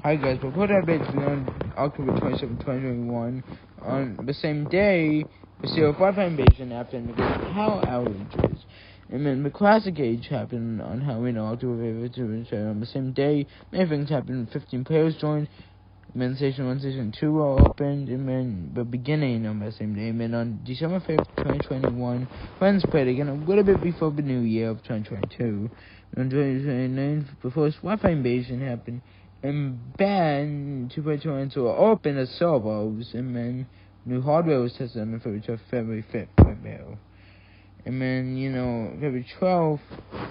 Hi guys, before that bitch on October 27, 2021, on the same day, the CO5 invasion happened because of power outages. And then the Classic Age happened on Halloween, October 5th, on the same day. Many things happened, 15 players joined, and then Station 1, Station 2 were opened, and then the beginning on the same day. And then on December 5th, 2021, friends played again a little bit before the new year of 2022. On 2029, before this Wi-Fi invasion happened, and then 2.2 were open as servos, and then new hardware was tested on the February 5th. And then, February 12th,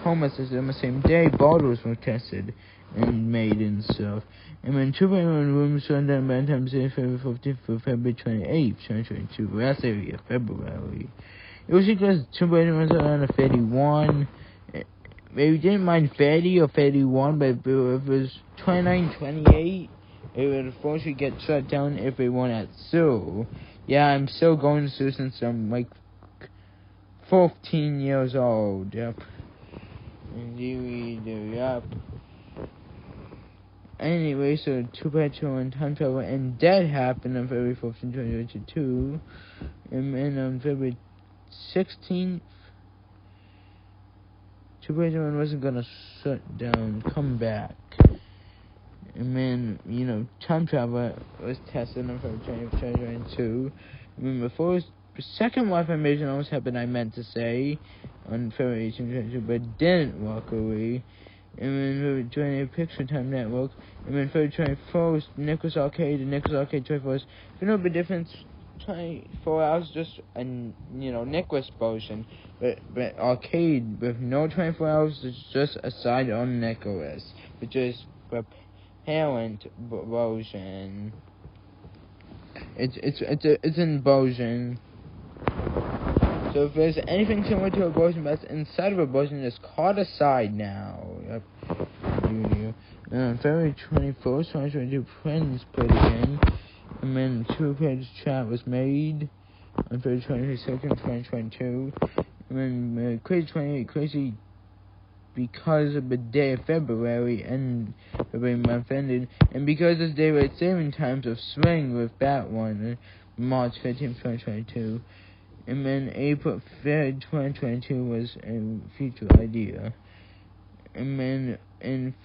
home assistant on the same day, bottles were tested and made and stuff. And then 2.1 rooms shut down by the time February 15th for February 28th, 2022, last area, February. It was because 2.1 shut down to 31. Maybe didn't mind 30 or 31, but if it was 29, 28, it would forcibly get shut down if it went at Sue. Yeah, I'm still going to Sue since I'm like 14 years old. Yep. Yep. Anyway, so 2.2 time travel, and that happened on February 14, 2022. And then on February 16th, 2.1 wasn't gonna shut down, come back. And then, time travel was tested on February 2022. And then before the second Wi-Fi invasion almost happened, I meant to say, on February 18, 2022, but it didn't, luckily. And then February 28th, Picture Time Network. And then February 24th, Nicholas Arcade, and Nicholas Arcade 24th. If you know the difference, 24 hours just a Nicholas version, but Arcade with no 24 hours is just a side on Nicholas, which is the parent version. It's in version. So if there's anything similar to a version that's inside of a version, it's called a side now. Yep. And on February 21st, 2022, Friends played again. And then 2-page chat was made on February 22nd, 2022. And then Crazy 28, Crazy because of the day of February and February month ended, and because of daylight saving times of swing with that one, March 15th, 2022. And then April 3rd, 2022 was a future idea. And then in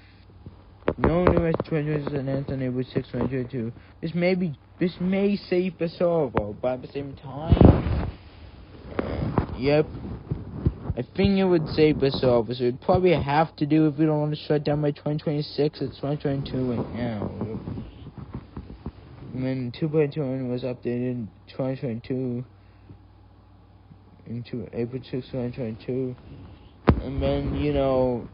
no new S-20 was announced on April 6th, 2022. This may save the server, but at the same time, yep, I think it would save the server. So it'd probably have to do if we don't want to shut down by 2026. It's 2022 right now. And then 2.2 was updated in 2022 into April 6th, 2022. And then,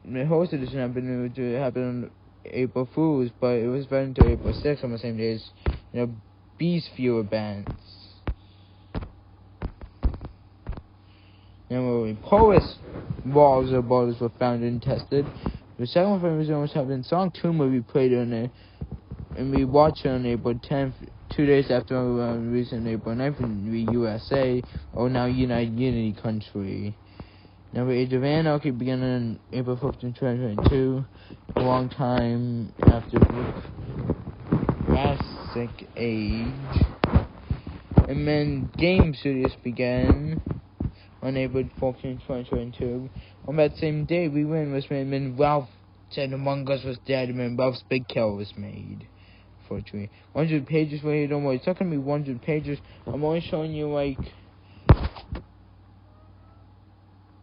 the host edition happened to happen on April Fools, but it was running until April 6th on the same day as, Beast View events. Now, Polish walls of borders were found and tested. The second one from Arizona was happening. Song 2 movie played on it, and we watched it on April 10th, 2 days after release on April 9th in the USA, or now United Unity Country. Now, the Age of Anarchy began on April 15th, 2022, a long time after Classic Age. And then Game Studios began on April 14th, 2022. On that same day, Rerun was made, and then Ralph said Among Us was dead, and then Ralph's Big Kill was made. Unfortunately. 100 pages later, don't worry, it's not going to be 100 pages. I'm only showing you,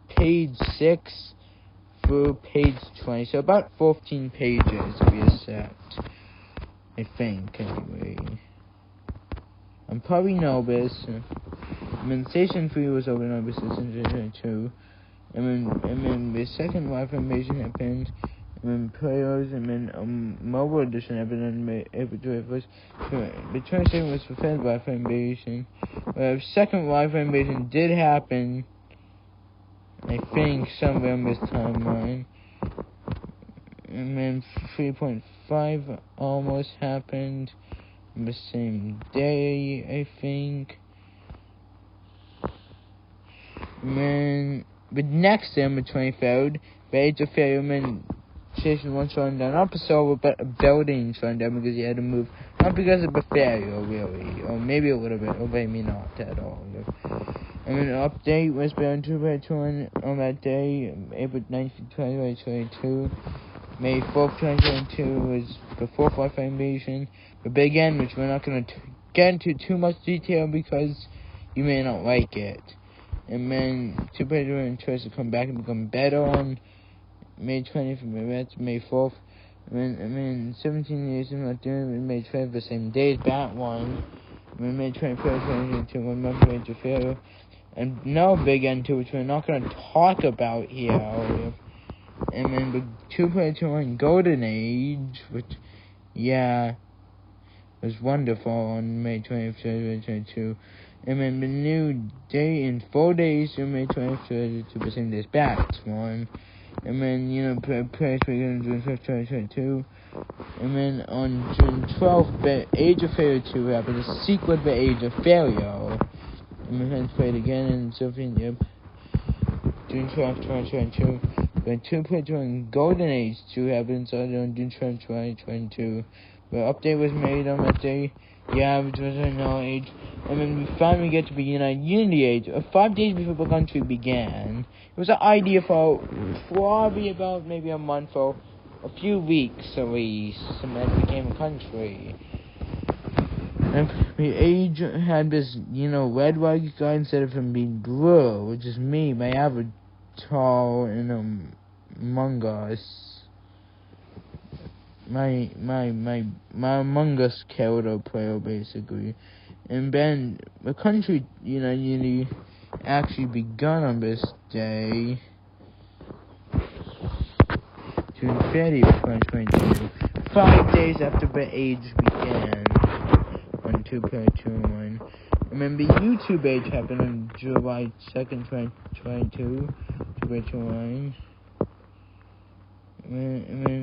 page 6 through page 20, so about 14 pages to be exact. I think, anyway. I'm probably nervous. And then Station 3 was open on Station 2022. And then the second Wi-Fi invasion happened. And then players, and then mobile edition happened on April 21st. The 22nd was the third Wi-Fi invasion. The second Wi-Fi invasion did happen, I think, somewhere on this timeline. And then 3.5 almost happened on the same day, I think. And then the next day, on the 23rd, the Age of Failman station 1 slowing down, not Pasola, but a building slowing down because he had to move, not because of a failure, really, or maybe a little bit, or maybe not at all. And an update was put on 2.2 on that day, April 19th, 2022. May 4th, 2022 was the fourth Wi-Fi invasion. The Big N, which we're not going to get into too much detail because you may not like it. And then 2.2 tries to come back and become better on May 20th, that's May 4th. And then 17 years I'm not doing it, May 12th, the same day as that one. And then May 21st, 2022, 1 month away to fail. And now Big N2, which we're not going to talk about here. And then the 2.2 Golden Age, which, yeah, was wonderful on May 20th, 2022. And then the new day in 4 days on May 20th, 2022, the same day as Bats one. And then, press we're going to June 5th, 2022. And then on June 12th, the Age of Failure 2 happened, the sequel of the Age of Failure. And my friends played again, and Sophie, June 12th, 2022. When 2.2 Golden Age 2 happened, started on June 12th, 2022. The update was made on that day. Yeah, which was a no age. And then we finally get to begin our Unity Age, 5 days before the country began. It was an idea for probably about maybe a month or a few weeks at least, and then it became a country. And the age had this, red white guy instead of him being blue, which is me, my avatar in Among Us. My Among Us character player, basically. And then the country, Unity actually begun on this day, June 30th, 2022, 5 days after the age began on 2.21. And then the YouTube age happened on July 2nd, 2022, 2.21. And then